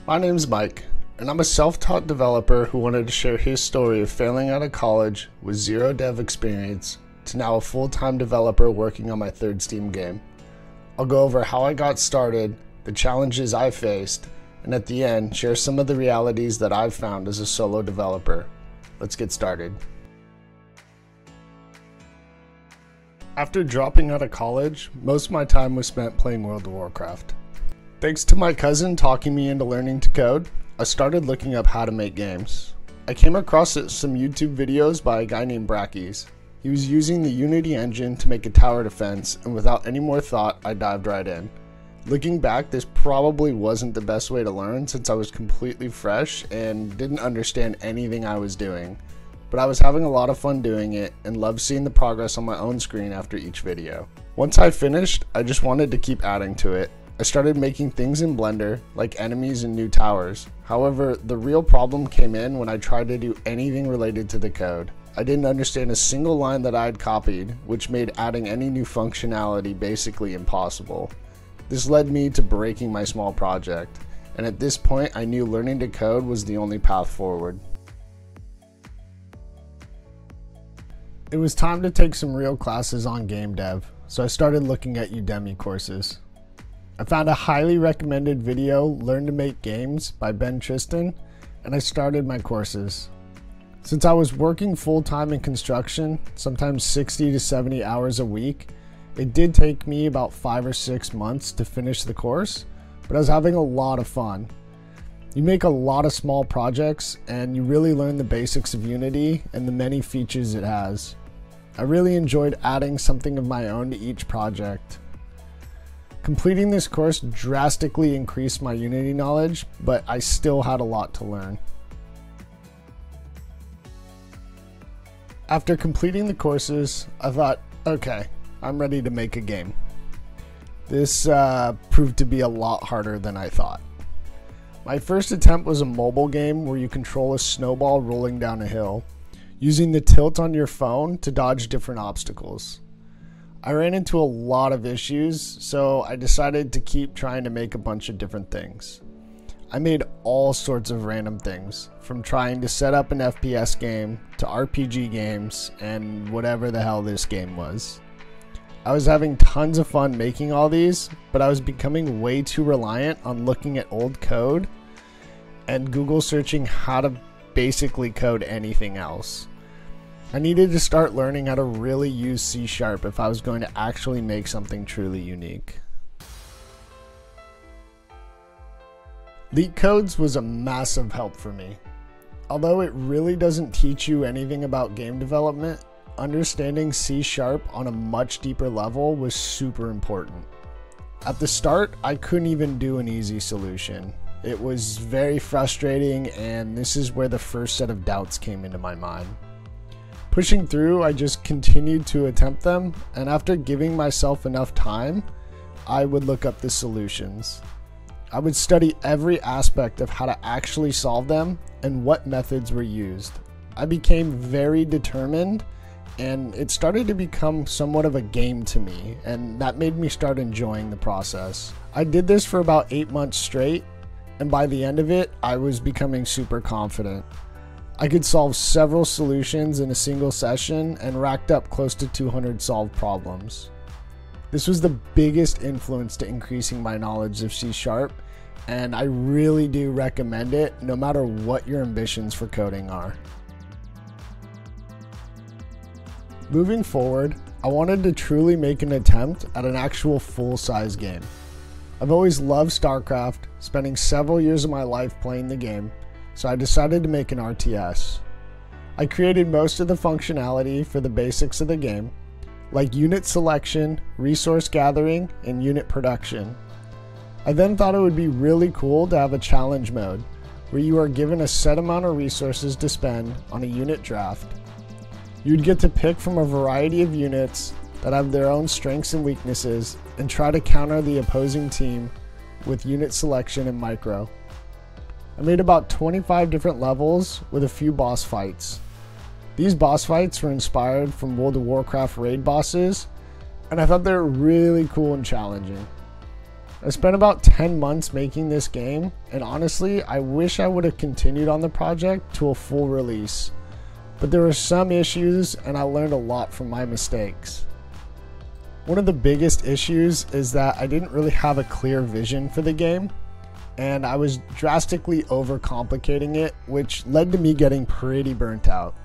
My name's Mike, and I'm a self-taught developer who wanted to share his story of failing out of college with zero dev experience to now a full-time developer working on my third Steam game. I'll go over how I got started, the challenges I faced, and at the end, share some of the realities that I've found as a solo developer. Let's get started. After dropping out of college, most of my time was spent playing World of Warcraft. Thanks to my cousin talking me into learning to code, I started looking up how to make games. I came across some YouTube videos by a guy named Brackeys. He was using the Unity engine to make a tower defense, and without any more thought, I dived right in. Looking back, this probably wasn't the best way to learn since I was completely fresh and didn't understand anything I was doing. But I was having a lot of fun doing it and loved seeing the progress on my own screen after each video. Once I finished, I just wanted to keep adding to it. I started making things in Blender, like enemies and new towers. However, the real problem came in when I tried to do anything related to the code. I didn't understand a single line that I had copied, which made adding any new functionality basically impossible. This led me to breaking my small project, and at this point I knew learning to code was the only path forward. It was time to take some real classes on game dev, so I started looking at Udemy courses. I found a highly recommended video, Learn to Make Games by Ben Tristan, and I started my courses. Since I was working full-time in construction, sometimes 60 to 70 hours a week, it did take me about 5 or 6 months to finish the course, but I was having a lot of fun. You make a lot of small projects and you really learn the basics of Unity and the many features it has. I really enjoyed adding something of my own to each project. Completing this course drastically increased my Unity knowledge, but I still had a lot to learn. After completing the courses, I thought, okay, I'm ready to make a game. This proved to be a lot harder than I thought. My first attempt was a mobile game where you control a snowball rolling down a hill, using the tilt on your phone to dodge different obstacles. I ran into a lot of issues, so I decided to keep trying to make a bunch of different things. I made all sorts of random things, from trying to set up an FPS game to RPG games and whatever the hell this game was. I was having tons of fun making all these, but I was becoming way too reliant on looking at old code and Google searching how to basically code anything else. I needed to start learning how to really use C# if I was going to actually make something truly unique. LeetCodes was a massive help for me. Although it really doesn't teach you anything about game development, understanding C# on a much deeper level was super important. At the start, I couldn't even do an easy solution. It was very frustrating, and this is where the first set of doubts came into my mind. Pushing through, I just continued to attempt them, and after giving myself enough time, I would look up the solutions. I would study every aspect of how to actually solve them and what methods were used. I became very determined, and it started to become somewhat of a game to me, and that made me start enjoying the process. I did this for about 8 months straight, and by the end of it, I was becoming super confident. I could solve several solutions in a single session and racked up close to 200 solved problems. This was the biggest influence to increasing my knowledge of C#, and I really do recommend it no matter what your ambitions for coding are. Moving forward, I wanted to truly make an attempt at an actual full-size game. I've always loved StarCraft, spending several years of my life playing the game, so I decided to make an RTS. I created most of the functionality for the basics of the game, like unit selection, resource gathering, and unit production. I then thought it would be really cool to have a challenge mode, where you are given a set amount of resources to spend on a unit draft. You'd get to pick from a variety of units that have their own strengths and weaknesses, and try to counter the opposing team with unit selection and micro. I made about 25 different levels with a few boss fights. These boss fights were inspired from World of Warcraft raid bosses, and I thought they were really cool and challenging. I spent about 10 months making this game, and honestly, I wish I would have continued on the project to a full release. But there were some issues, and I learned a lot from my mistakes. One of the biggest issues is that I didn't really have a clear vision for the game, and I was drastically overcomplicating it, which led to me getting pretty burnt out.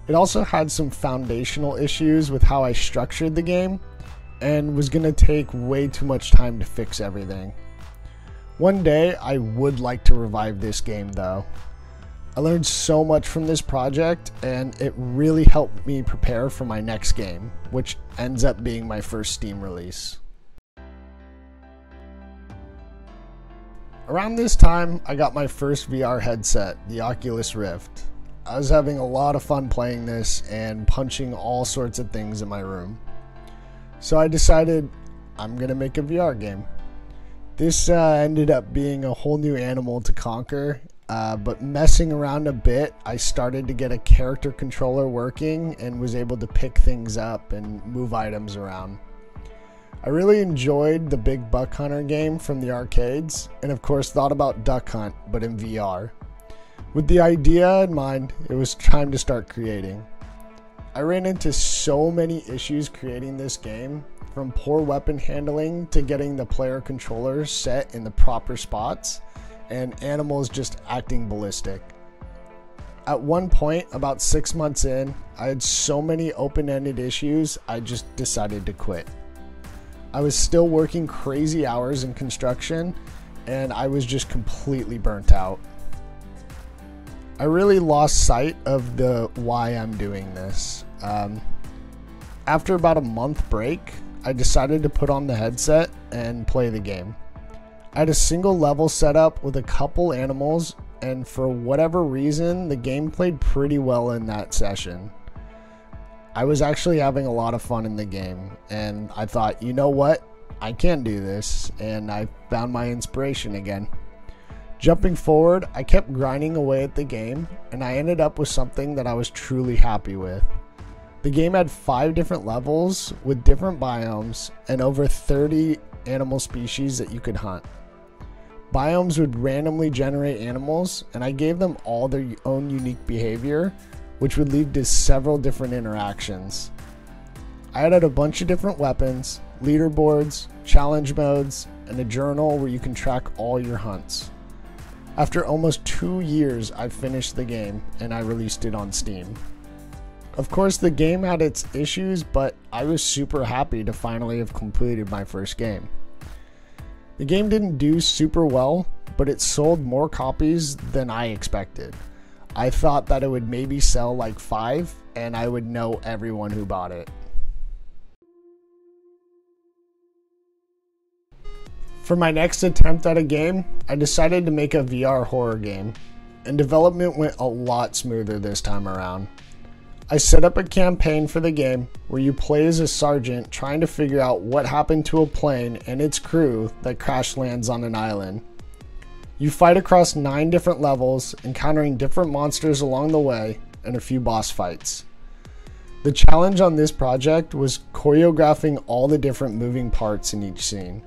It also had some foundational issues with how I structured the game, and was going to take way too much time to fix everything. One day, I would like to revive this game though. I learned so much from this project, and it really helped me prepare for my next game, which ends up being my first Steam release. Around this time, I got my first VR headset, the Oculus Rift. I was having a lot of fun playing this and punching all sorts of things in my room. So I decided I'm gonna make a VR game. This ended up being a whole new animal to conquer, but messing around a bit, I started to get a character controller working and was able to pick things up and move items around. I really enjoyed the Big Buck Hunter game from the arcades, and of course thought about Duck Hunt, but in VR. With the idea in mind, it was time to start creating. I ran into so many issues creating this game, from poor weapon handling to getting the player controller set in the proper spots, and animals just acting ballistic. At one point, about 6 months in, I had so many open-ended issues, I just decided to quit. I was still working crazy hours in construction, and I was just completely burnt out. I really lost sight of the why I'm doing this. After about a month break, I decided to put on the headset and play the game. I had a single level set up with a couple animals, and for whatever reason, the game played pretty well in that session. I was actually having a lot of fun in the game, and I thought, you know what? I can do this, and I found my inspiration again. Jumping forward, I kept grinding away at the game, and I ended up with something that I was truly happy with. The game had 5 different levels with different biomes and over 30 animal species that you could hunt. Biomes would randomly generate animals, and I gave them all their own unique behavior, which would lead to several different interactions. I added a bunch of different weapons, leaderboards, challenge modes, and a journal where you can track all your hunts. After almost 2 years, I finished the game and I released it on Steam. Of course, the game had its issues, but I was super happy to finally have completed my first game. The game didn't do super well, but it sold more copies than I expected. I thought that it would maybe sell like 5, and I would know everyone who bought it. For my next attempt at a game, I decided to make a VR horror game, and development went a lot smoother this time around. I set up a campaign for the game where you play as a sergeant trying to figure out what happened to a plane and its crew that crash lands on an island. You fight across 9 different levels, encountering different monsters along the way and a few boss fights. The challenge on this project was choreographing all the different moving parts in each scene.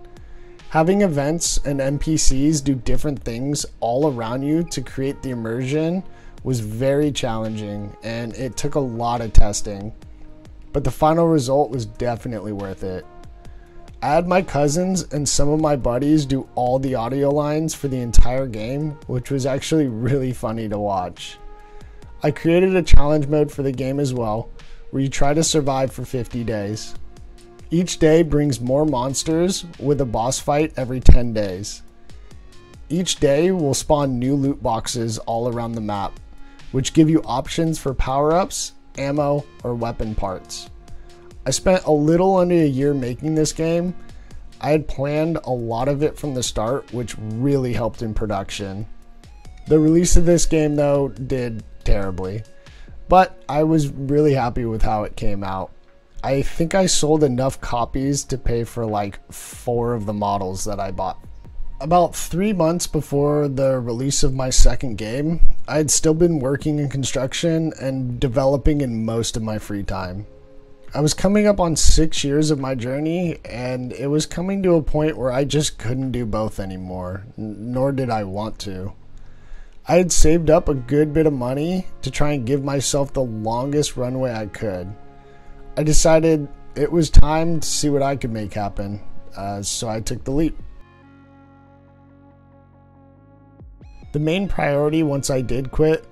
Having events and NPCs do different things all around you to create the immersion was very challenging, and it took a lot of testing, but the final result was definitely worth it. I had my cousins and some of my buddies do all the audio lines for the entire game, which was actually really funny to watch. I created a challenge mode for the game as well, where you try to survive for 50 days. Each day brings more monsters with a boss fight every 10 days. Each day will spawn new loot boxes all around the map, which give you options for power-ups, ammo, or weapon parts. I spent a little under a year making this game. I had planned a lot of it from the start, which really helped in production. The release of this game though did terribly, but I was really happy with how it came out. I think I sold enough copies to pay for like 4 of the models that I bought. About 3 months before the release of my second game, I had still been working in construction and developing in most of my free time. I was coming up on 6 years of my journey, and it was coming to a point where I just couldn't do both anymore, nor did I want to. I had saved up a good bit of money to try and give myself the longest runway I could. I decided it was time to see what I could make happen, so I took the leap. The main priority once I did quit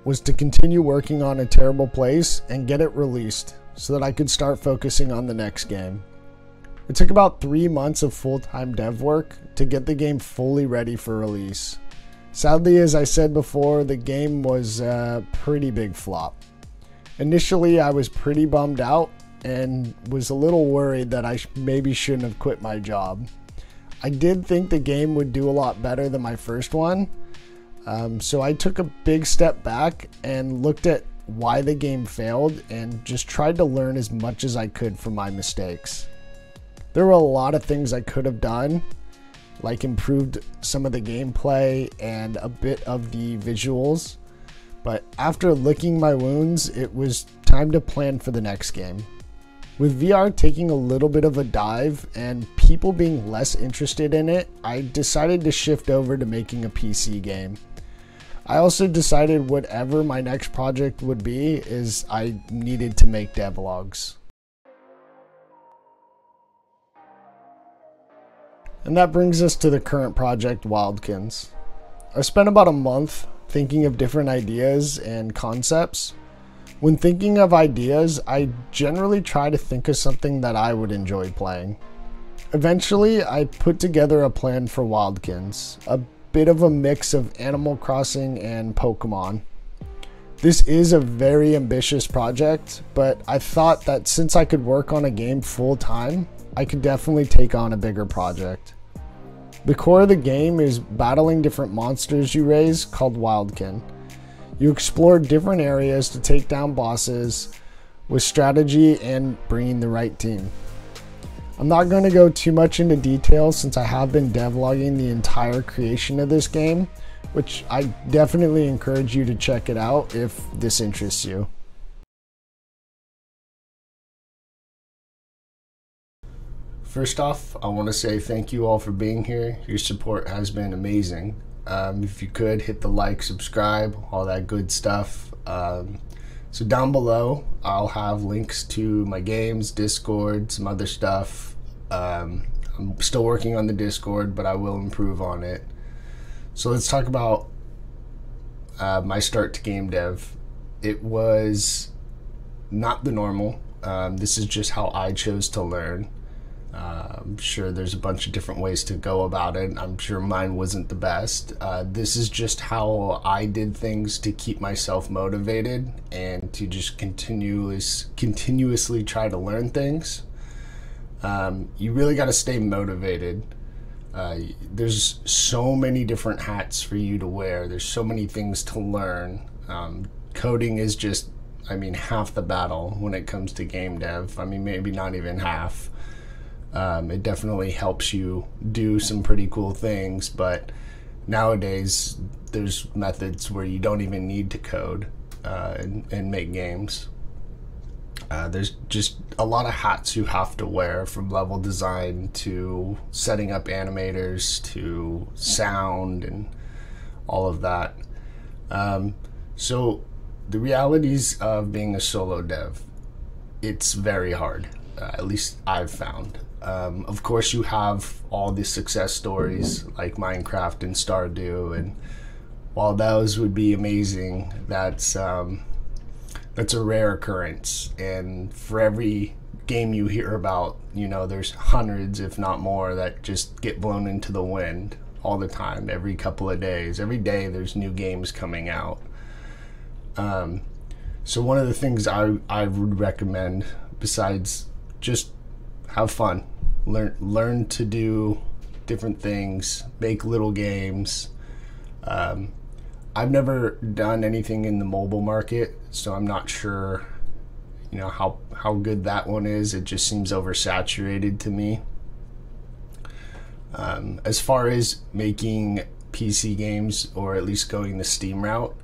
was to continue working on A Terrible Place and get it released so that I could start focusing on the next game. It took about 3 months of full-time dev work to get the game fully ready for release. Sadly, as I said before, the game was a pretty big flop. Initially, I was pretty bummed out and was a little worried that I maybe shouldn't have quit my job. I did think the game would do a lot better than my first one, so I took a big step back and looked at why the game failed and just tried to learn as much as I could from my mistakes. There were a lot of things I could have done, like improved some of the gameplay and a bit of the visuals, but after licking my wounds, it was time to plan for the next game. With VR taking a little bit of a dive and people being less interested in it, I decided to shift over to making a PC game. I also decided whatever my next project would be is I needed to make devlogs. And that brings us to the current project, Wildkins. I spent about a month thinking of different ideas and concepts. When thinking of ideas, I generally try to think of something that I would enjoy playing. Eventually, I put together a plan for Wildkins, a bit of a mix of Animal Crossing and Pokemon. This is a very ambitious project, but I thought that since I could work on a game full time, I could definitely take on a bigger project. The core of the game is battling different monsters you raise called Wildkin. You explore different areas to take down bosses with strategy and bringing the right team. I'm not going to go too much into detail since I have been devlogging the entire creation of this game, which I definitely encourage you to check it out if this interests you. First off, I want to say thank you all for being here. Your support has been amazing. If you could hit the like, subscribe, all that good stuff. So down below, I'll have links to my games, Discord, some other stuff. I'm still working on the Discord, but I will improve on it. So let's talk about my start to game dev. It was not the normal. This is just how I chose to learn. I'm sure there's a bunch of different ways to go about it. I'm sure mine wasn't the best. This is just how I did things to keep myself motivated and to just continuously try to learn things. You really got to stay motivated. There's so many different hats for you to wear. There's so many things to learn. Coding is just, half the battle when it comes to game dev. Maybe not even half. It definitely helps you do some pretty cool things, but nowadays there's methods where you don't even need to code and make games. There's just a lot of hats you have to wear, from level design to setting up animators to sound and all of that. So the realities of being a solo dev, it's very hard, at least I've found. Of course, you have all the success stories like Minecraft and Stardew, and while those would be amazing, that's a rare occurrence. And for every game you hear about, there's hundreds, if not more, that just get blown into the wind all the time, every couple of days. Every day there's new games coming out. So one of the things I would recommend, besides just have fun, learn to do different things, make little games. I've never done anything in the mobile market, so I'm not sure how good that one is. It just seems oversaturated to me. As far as making PC games, or at least going the Steam route,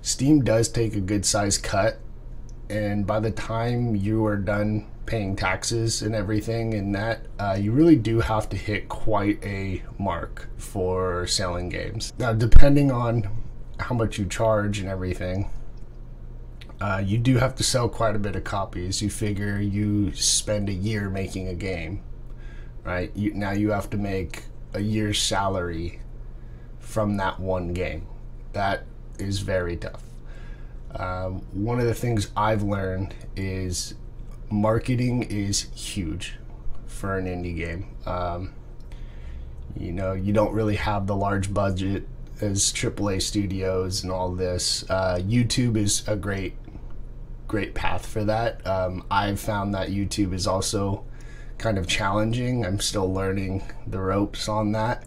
Steam does take a good size cut and by the time you are done paying taxes and everything and that, you really do have to hit quite a mark for selling games. Now, depending on how much you charge and everything, you do have to sell quite a bit of copies. You figure you spend a year making a game, right? Now you have to make a year's salary from that one game. That is very tough. One of the things I've learned is marketing is huge for an indie game. You don't really have the large budget as AAA studios and all this. YouTube is a great path for that. I've found that YouTube is also kind of challenging. I'm still learning the ropes on that.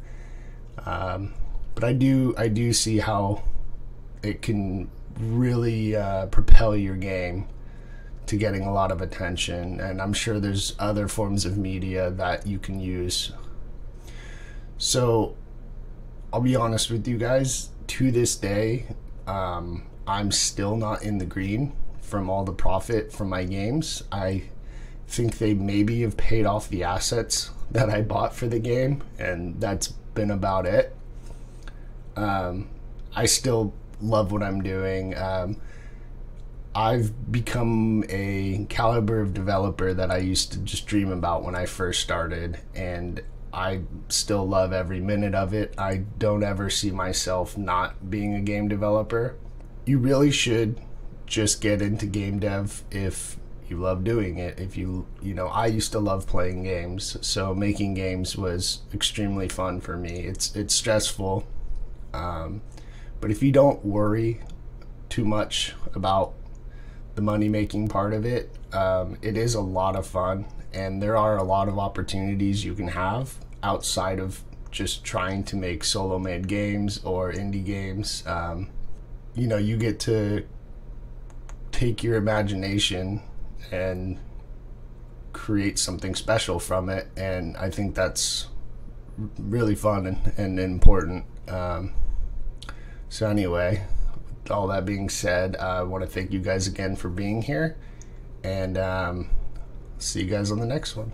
But I do see how it can really propel your game to getting a lot of attention, and I'm sure there's other forms of media that you can use. So I'll be honest with you guys, to this day, I'm still not in the green from all the profit from my games. I think they maybe have paid off the assets that I bought for the game, and that's been about it. I still love what I'm doing. I've become a caliber of developer that I used to just dream about when I first started, and I still love every minute of it. I don't ever see myself not being a game developer. You really should just get into game dev if you love doing it. I used to love playing games, so making games was extremely fun for me. It's stressful, but if you don't worry too much about the money-making part of it, it is a lot of fun, and there are a lot of opportunities you can have outside of just trying to make solo-made games or indie games. You get to take your imagination and create something special from it, and I think that's really fun and important. So anyway, with all that being said, I want to thank you guys again for being here, and see you guys on the next one.